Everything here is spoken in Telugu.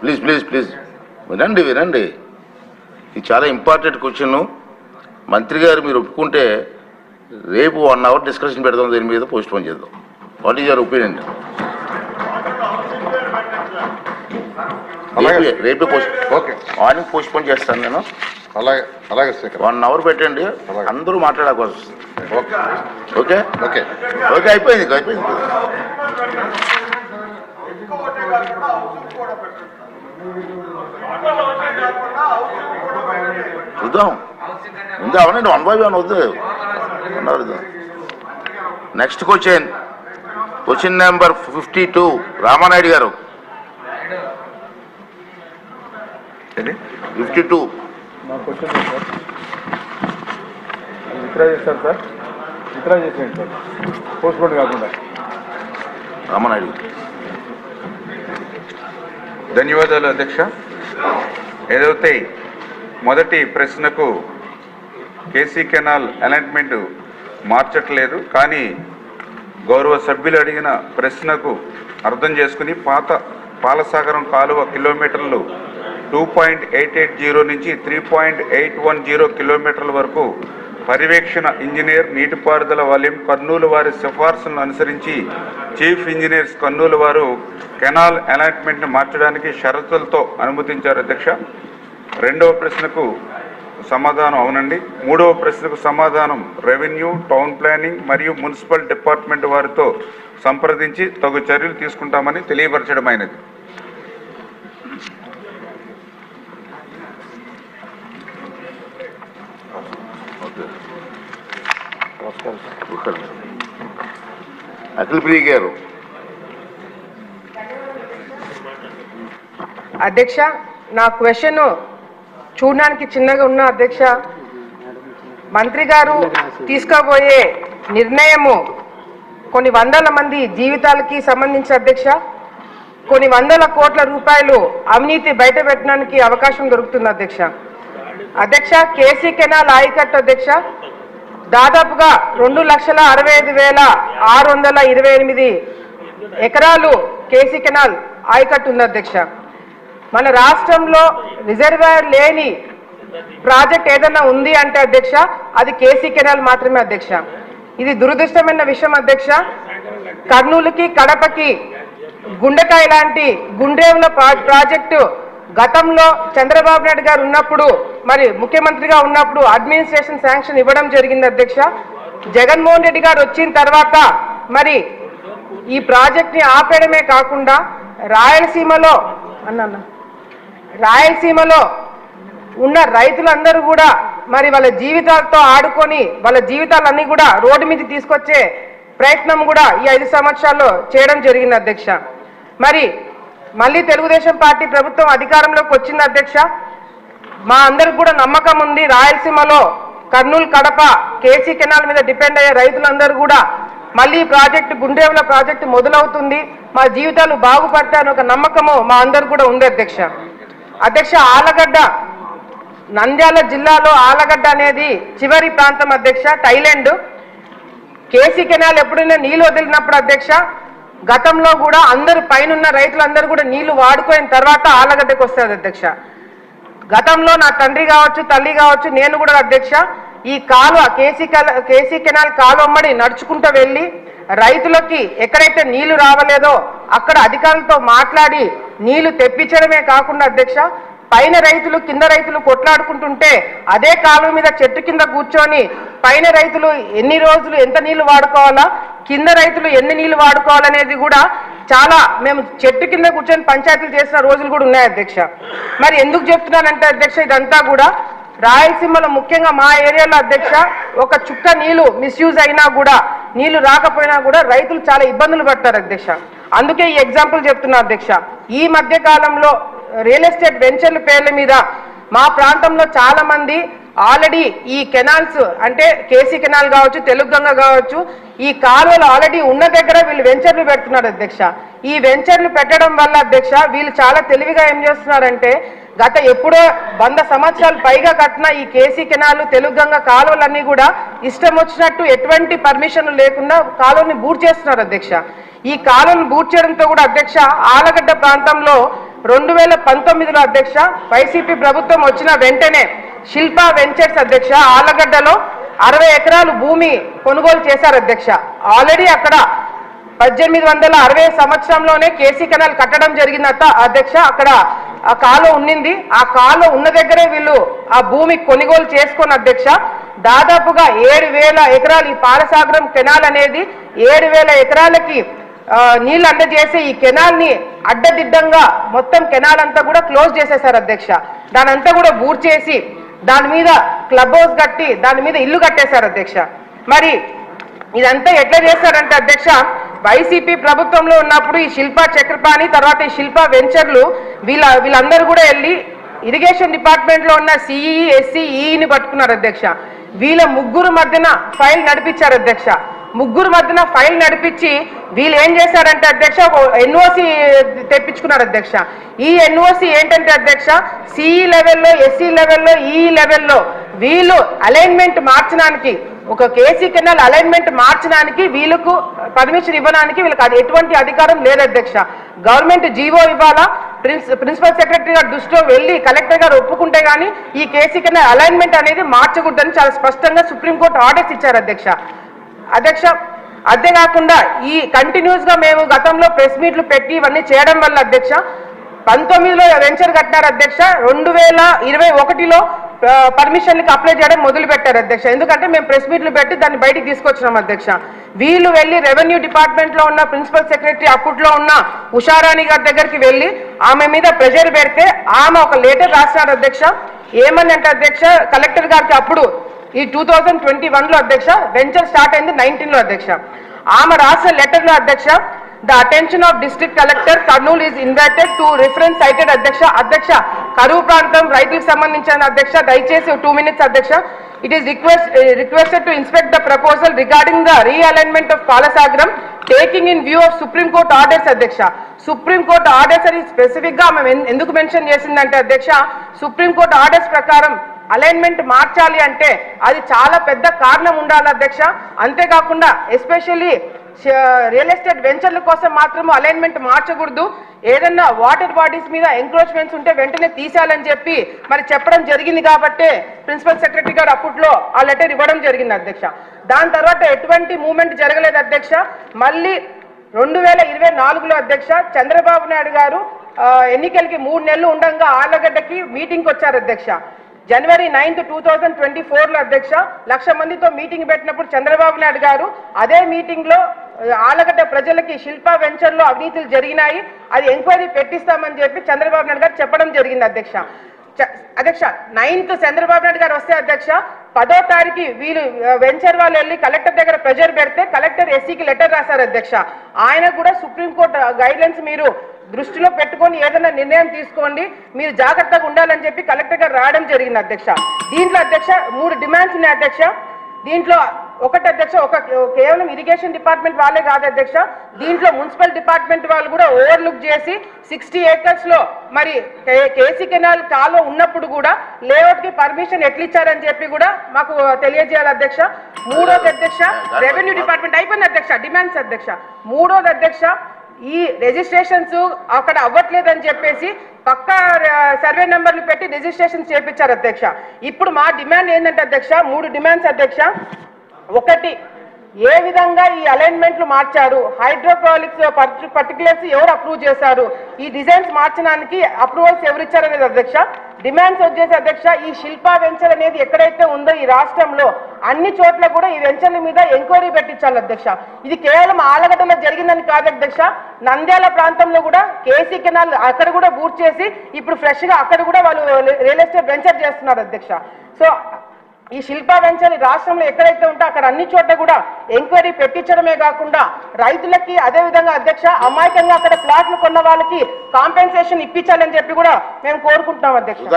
ప్లీజ్ ప్లీజ్ ప్లీజ్ వినండి వినండి. ఇది చాలా ఇంపార్టెంట్ క్వశ్చన్. మంత్రి గారు మీరు ఒప్పుకుంటే రేపు 1 అవర్ డిస్కషన్ పెడదాం, దీని మీద పోస్ట్ పోన్ చేద్దాం. What is your opinion? రేపే మార్నింగ్ పోస్ట్ పోన్ చేస్తాను నేను. అలాగే అలాగే 1 అవర్ పెట్టండి, అందరూ మాట్లాడాల్సి వస్తుంది. ఓకే ఓకే ఓకే ఓకే అయిపోయింది అయిపోయింది. చూద్దాం ముందు అవనండి, 1 by 1 వద్దు. నెక్స్ట్ క్వశ్చన్ నెంబర్ 52 రామానాయుడు గారు. 52 నా క్వశ్చన్ సార్, విత్డ్రా చేస్తారు సార్, విత్డ్రా చేసేయండి సార్, పోస్ట్ పోన్ కాకుండా. రామానాయుడు. ధన్యవాదాలు అధ్యక్ష. ఏదైతే మొదటి ప్రశ్నకు కేసీ కెనాల్ అలాట్మెంట్ మార్చట్లేదు, కానీ గౌరవ సభ్యులు అడిగిన ప్రశ్నకు అర్థం చేసుకుని పాత పాలసాగరం కాలువ కిలోమీటర్లు 2.880 నుంచి 3.810 కిలోమీటర్ల వరకు పర్యవేక్షణ ఇంజనీర్ నీటిపారుదల వలయం కర్నూలు వారి సిఫార్సులను అనుసరించి చీఫ్ ఇంజనీర్స్ కర్నూలు వారు కెనాల్ అలాట్మెంట్ని మార్చడానికి షరతులతో అనుమతించారు అధ్యక్ష. రెండవ ప్రశ్నకు సమాధానం అవునండి. మూడవ ప్రశ్నకు సమాధానం రెవెన్యూ, టౌన్ ప్లానింగ్ మరియు మున్సిపల్ డిపార్ట్మెంట్ వారితో సంప్రదించి తగు చర్యలు తీసుకుంటామని తెలియపరచడమైనది. అఖిల్ ప్రియ గారు. అధ్యక్ష, నా క్వశ్చన్ చూడడానికి చిన్నగా ఉన్న అధ్యక్ష, మంత్రి గారు తీసుకోబోయే నిర్ణయము కొన్ని వందల మంది జీవితాలకి సంబంధించి అధ్యక్ష, కొన్ని వందల కోట్ల రూపాయలు అవినీతి బయట పెట్టడానికి అవకాశం దొరుకుతుంది అధ్యక్ష. అధ్యక్ష, కేసీ కెనాల్ ఆయకట్టు అధ్యక్ష దాదాపుగా 2,65,628 ఎకరాలు కేసీ కెనాల్ ఆయకట్టు ఉంది అధ్యక్ష. మన రాష్ట్రంలో రిజర్వాయర్ లేని ప్రాజెక్ట్ ఏదైనా ఉంది అంటే అధ్యక్ష అది కేసీ కెనాల్ మాత్రమే అధ్యక్ష. ఇది దురదృష్టమైన విషయం అధ్యక్ష. కర్నూలుకి కడపకి గుండెకాయ లాంటి గుండ్రేవుల ప్రాజెక్టు గతంలో చంద్రబాబు నాయుడు గారు ఉన్నప్పుడు, మరి ముఖ్యమంత్రిగా ఉన్నప్పుడు అడ్మినిస్ట్రేషన్ శాంక్షన్ ఇవ్వడం జరిగింది అధ్యక్ష. జగన్మోహన్ రెడ్డి గారు వచ్చిన తర్వాత మరి ఈ ప్రాజెక్ట్ని ఆపేయడమే కాకుండా రాయలసీమలో ఉన్న రైతులందరూ కూడా మరి వాళ్ళ జీవితాలతో ఆడుకొని వాళ్ళ జీవితాలన్నీ కూడా రోడ్డు మీద తీసుకొచ్చే ప్రయత్నం కూడా ఈ 5 సంవత్సరాల్లో చేయడం జరిగింది అధ్యక్ష. మరి మళ్ళీ తెలుగుదేశం పార్టీ ప్రభుత్వం అధికారంలోకి వచ్చింది అధ్యక్ష. మా అందరికి కూడా నమ్మకం ఉంది, రాయలసీమలో కర్నూలు, కడప కేసీ కెనాల్ మీద డిపెండ్ అయ్యే రైతులందరూ కూడా మళ్ళీ ప్రాజెక్టు గుండ్రేవుల ప్రాజెక్టు మొదలవుతుంది, మా జీవితాలు బాగుపడతాయని ఒక నమ్మకము మా అందరు కూడా ఉంది అధ్యక్ష. అధ్యక్ష, ఆలగడ్డ నంద్యాల జిల్లాలో ఆలగడ్డ అనేది చివరి ప్రాంతం అధ్యక్ష, థైలాండ్. కేసీ కెనాల్ ఎప్పుడైనా నీళ్ళు వదిలినప్పుడు అధ్యక్ష గతంలో కూడా అందరూ పైనున్న రైతులందరూ కూడా నీళ్లు వాడుకోయిన తర్వాత ఆలగడ్డకు వస్తుంది అధ్యక్ష. గతంలో నా తండ్రి కావచ్చు, తల్లి కావచ్చు, నేను కూడా అధ్యక్ష ఈ కాలువ కేసీ కెనాల్ కాలువమ్మడి నడుచుకుంటూ వెళ్ళి రైతులకి ఎక్కడైతే నీళ్లు రావలేదో అక్కడ అధికారులతో మాట్లాడి నీళ్లు తెప్పించడమే కాకుండా అధ్యక్ష పైన రైతులు కింద రైతులు కొట్లాడుకుంటుంటే అదే కాలువ మీద చెట్టు కింద కూర్చొని పైన రైతులు ఎన్ని రోజులు ఎంత నీళ్లు వాడుకోవాలా, కింద రైతులు ఎన్ని నీళ్లు వాడుకోవాలనేది కూడా చాలా మేము చెట్టు కింద కూర్చొని పంచాయతీలు చేసిన రోజులు కూడా ఉన్నాయి అధ్యక్ష. మరి ఎందుకు చెప్తున్నానంటే అధ్యక్ష ఇదంతా కూడా రాయలసీమలో ముఖ్యంగా మా ఏరియాలో అధ్యక్ష ఒక చుక్క నీళ్లు మిస్యూజ్ అయినా కూడా నీళ్లు రాకపోయినా కూడా రైతులు చాలా ఇబ్బందులు పడతారు అధ్యక్ష. అందుకే ఈ ఎగ్జాంపుల్ చెప్తున్నా అధ్యక్ష. ఈ మధ్య కాలంలో రియల్ ఎస్టేట్ వెంచర్ల పేర్ల మీద మా ప్రాంతంలో చాలా మంది ఆల్రెడీ ఈ కెనాల్స్ అంటే కేసీ కెనాల్ కావచ్చు, తెలుగుగంగ కావచ్చు, ఈ కాలువలు ఆల్రెడీ ఉన్న దగ్గర వీళ్ళు వెంచర్లు పెడుతున్నారు అధ్యక్ష. ఈ వెంచర్లు పెట్టడం వల్ల అధ్యక్ష వీళ్ళు చాలా తెలివిగా ఏం చేస్తున్నారంటే గత ఎప్పుడో 100 సంవత్సరాలు పైగా కట్టిన ఈ కేసీ కెనాల్, తెలుగుగంగ కాలువలన్నీ కూడా ఇష్టం వచ్చినట్టు ఎటువంటి పర్మిషన్లు లేకుండా కాలువని బూట్ చేస్తున్నారు అధ్యక్ష. ఈ కాలువను బూట్ చేయడంతో కూడా అధ్యక్ష ఆలగడ్డ ప్రాంతంలో 2019లో అధ్యక్ష వైసీపీ ప్రభుత్వం వచ్చిన వెంటనే శిల్పా వెంచర్స్ అధ్యక్ష ఆలగడ్డలో 60 ఎకరాలు భూమి కొనుగోలు చేశారు అధ్యక్ష. ఆల్రెడీ అక్కడ 1860 సంవత్సరంలోనే కేసీ కెనాల్ కట్టడం జరిగింది అధ్యక్ష. అక్కడ ఆ కాలువ ఉన్నింది. ఆ కాలువ ఉన్న దగ్గరే వీళ్ళు ఆ భూమి కొనుగోలు చేసుకున్న అధ్యక్ష దాదాపుగా 7,000 ఎకరాలు ఈ పాలసాగరం కెనాల్ అనేది 7,000 ఎకరాలకి నీళ్లు అందజేసి ఈ కెనాల్ ని అడ్డదిడ్డంగా మొత్తం కెనాల్ అంతా కూడా క్లోజ్ చేసేశారు అధ్యక్ష. దాని అంతా కూడా బూర్ చేసి దాని మీద క్లబ్ హౌస్ కట్టి దాని మీద ఇల్లు కట్టేశారు అధ్యక్ష. మరి ఇదంతా ఎట్లా చేశారంటే అధ్యక్ష వైసీపీ ప్రభుత్వంలో ఉన్నప్పుడు ఈ శిల్పా చక్రపాణి తర్వాత ఈ శిల్పా వెంచర్లు వీళ్ళందరూ కూడా వెళ్ళి ఇరిగేషన్ డిపార్ట్మెంట్ లో ఉన్న సిఈ ఎస్సీ ఈని పట్టుకున్నారు అధ్యక్ష. వీళ్ళ ముగ్గురు మధ్యన ఫైల్ నడిపించారు అధ్యక్ష. ముగ్గురు మధ్యన ఫైల్ నడిపించి వీళ్ళు ఏం చేశారంటే అధ్యక్ష ఎన్ఓసి తెప్పించుకున్నారు అధ్యక్ష. ఈ ఎన్ఓసి ఏంటంటే అధ్యక్ష సిఈ లెవెల్లో ఎస్సీ లెవెల్లో ఈ లెవెల్లో వీళ్ళు అలైన్మెంట్ మార్చడానికి ఒక కేసీ కెనాల్ అలైన్మెంట్ మార్చడానికి వీళ్ళకు పర్మిషన్ ఇవ్వడానికి వీళ్ళకి ఎటువంటి అధికారం లేదు అధ్యక్ష. గవర్నమెంట్ జీవో ఇవ్వాలా, ప్రిన్సిపల్ సెక్రటరీ గారు దృష్టిలో వెళ్ళి కలెక్టర్ గారు ఒప్పుకుంటే గానీ ఈ కేసీ కెనాల్ అలైన్మెంట్ అనేది మార్చకూడదని చాలా స్పష్టంగా సుప్రీంకోర్టు ఆర్డర్స్ ఇచ్చారు అధ్యక్ష. అంతేకాకుండా ఈ కంటిన్యూస్ గా మేము గతంలో ప్రెస్ మీట్లు పెట్టి ఇవన్నీ చేయడం వల్ల అధ్యక్ష 19లో వెంచర్ కట్టినారు అధ్యక్ష. 2021లో పర్మిషన్కి అప్లై చేయడం మొదలు పెట్టారు అధ్యక్ష. ఎందుకంటే మేము ప్రెస్ మీట్లు పెట్టి దాన్ని బయటికి తీసుకొచ్చినాం అధ్యక్ష. వీళ్ళు వెళ్ళి రెవెన్యూ డిపార్ట్మెంట్ లో ఉన్న ప్రిన్సిపల్ సెక్రటరీ అప్పట్లో ఉన్న ఉషారాణి గారి దగ్గరికి వెళ్ళి ఆమె మీద ప్రెషర్ పెడితే ఆమె ఒక లెటర్ రాసినారు అధ్యక్ష. ఏమని అంటే అధ్యక్ష కలెక్టర్ గారికి అప్పుడు ఈ 2021లో అధ్యక్ష వెంచర్ స్టార్ట్ అయింది 19లో అధ్యక్ష. ఆమె రాసిన లెటర్ లో అధ్యక్ష the attention of district collector Kurnool is invited to reference sighted అధ్యక్ష కరువు ప్రాంతం రైతులకు సంబంధించిన అధ్యక్ష దయచేసి 2 minutes అధ్యక్ష. It is requested to inspect the proposal regarding the realignment of Palasagaram taking in view of supreme court orders అధ్యక్ష. సుప్రీం కోర్ట్ ఆర్డర్స్ అని స్పెసిఫిక్ గా ఆమె ఎందుకు మెన్షన్ చేసిందంటే అధ్యక్ష సుప్రీం కోర్ట్ ఆర్డర్స్ ప్రకారం అలైన్మెంట్ మార్చాలి అంటే అది చాలా పెద్ద కారణం ఉండాలి అధ్యక్ష. అంతేకాకుండా ఎస్పెషల్లీ రియల్ ఎస్టేట్ వెంచర్ల కోసం మాత్రం అలైన్మెంట్ మార్చకూడదు. ఏదన్నా వాటర్ బాడీస్ మీద ఎంక్రోచ్మెంట్స్ ఉంటే వెంటనే తీసేయాలని చెప్పి మరి చెప్పడం జరిగింది కాబట్టి ప్రిన్సిపల్ సెక్రటరీ గారు అప్పట్లో ఆ లెటర్ ఇవ్వడం జరిగింది అధ్యక్ష. దాని తర్వాత ఎటువంటి మూవ్మెంట్ జరగలేదు అధ్యక్ష. మళ్ళీ 2024లో అధ్యక్ష చంద్రబాబు నాయుడు గారు ఎన్నికలకి 3 నెలలు ఉండగా ఆళ్లగడ్డకి మీటింగ్కి వచ్చారు అధ్యక్ష. January 9th 2024లో అధ్యక్ష 1,00,000 మందితో మీటింగ్ పెట్టినప్పుడు చంద్రబాబు నాయుడు గారు అదే మీటింగ్ లో ఆలగడ్డ ప్రజలకి శిల్పా వెంచర్ లో అవినీతులు జరిగినాయి అది ఎంక్వైరీ పెట్టిస్తామని చెప్పి చంద్రబాబు నాయుడు గారు చెప్పడం జరిగింది అధ్యక్ష. 9th చంద్రబాబు నాయుడు గారు వస్తే అధ్యక్ష 10వ తారీఖు వీళ్ళు వెంచర్ వాళ్ళు వెళ్ళి కలెక్టర్ దగ్గర ప్రెజర్ పెడితే కలెక్టర్ ఎస్సీకి లెటర్ రాశారు అధ్యక్ష. ఆయన కూడా సుప్రీంకోర్టు గైడ్ లైన్స్ మీరు దృష్టిలో పెట్టుకొని ఏదైనా నిర్ణయం తీసుకోండి మీరు జాగ్రత్తగా ఉండాలని చెప్పి కలెక్టర్ గారు రావడం జరిగింది అధ్యక్ష. దీంట్లో అధ్యక్ష 3 డిమాండ్స్ ఉన్నాయి అధ్యక్ష. దీంట్లో ఒకటి అధ్యక్ష కేవలం ఇరిగేషన్ డిపార్ట్మెంట్ వాళ్ళే కాదు అధ్యక్ష దీంట్లో మున్సిపల్ డిపార్ట్మెంట్ వాళ్ళు కూడా ఓవర్లుక్ చేసి 60 acres లో మరి కేసీ కెనాల్ కాలువ ఉన్నప్పుడు కూడా లేఅవుట్ కి పర్మిషన్ ఎట్లా ఇచ్చారని చెప్పి కూడా మాకు తెలియజేయాలి అధ్యక్ష. మూడోది అధ్యక్ష రెవెన్యూ డిపార్ట్మెంట్ అయిపోయింది అధ్యక్ష డిమాండ్స్ అధ్యక్ష. మూడోది అధ్యక్ష ఈ రిజిస్ట్రేషన్స్ అక్కడ అవ్వట్లేదని చెప్పేసి పక్కా సర్వే నెంబర్లు పెట్టి రిజిస్ట్రేషన్స్ చేపించారు అధ్యక్ష. ఇప్పుడు మా డిమాండ్ ఏంటంటే అధ్యక్ష 3 డిమాండ్స్ అధ్యక్ష. ఒకటి ఏ విధంగా ఈ అలైన్మెంట్లు మార్చారు హైడ్రోపాలిక్స్ పర్టికులర్స్ ఎవరు అప్రూవ్ చేశారు ఈ డిజైన్స్ మార్చడానికి అప్రూవల్స్ ఎవరు ఇచ్చారనేది అధ్యక్ష. డిమాండ్స్ వచ్చేసి అధ్యక్ష ఈ శిల్పా వెంచర్ అనేది ఎక్కడైతే ఉందో ఈ రాష్ట్రంలో అన్ని చోట్ల కూడా ఈ వెంచర్ల మీద ఎంక్వైరీ పెట్టించాలి అధ్యక్ష. ఇది కేవలం ఆలగడ్డలో జరిగిందని కాదు అధ్యక్ష నంద్యాల ప్రాంతంలో కూడా కేసీ కెనాల్ అక్కడ కూడా బూట్ చేసి ఇప్పుడు ఫ్రెష్ గా అక్కడ కూడా వాళ్ళు రియల్ ఎస్టేట్ వెంచర్ చేస్తున్నారు అధ్యక్ష. సో ఈ శిల్పా వెంచర్ రాష్ట్రంలో ఎక్కడైతే ఉంటే అక్కడ అన్ని చోట్ల కూడా ఎంక్వైరీ పెట్టించడమే కాకుండా రైతులకి అదే విధంగా అధ్యక్ష అమాయకంగా అక్కడ ప్లాట్లు కొన్న వాళ్ళకి కాంపెన్సేషన్ ఇప్పించాలని చెప్పి కూడా మేము కోరుకుంటున్నాం అధ్యక్ష.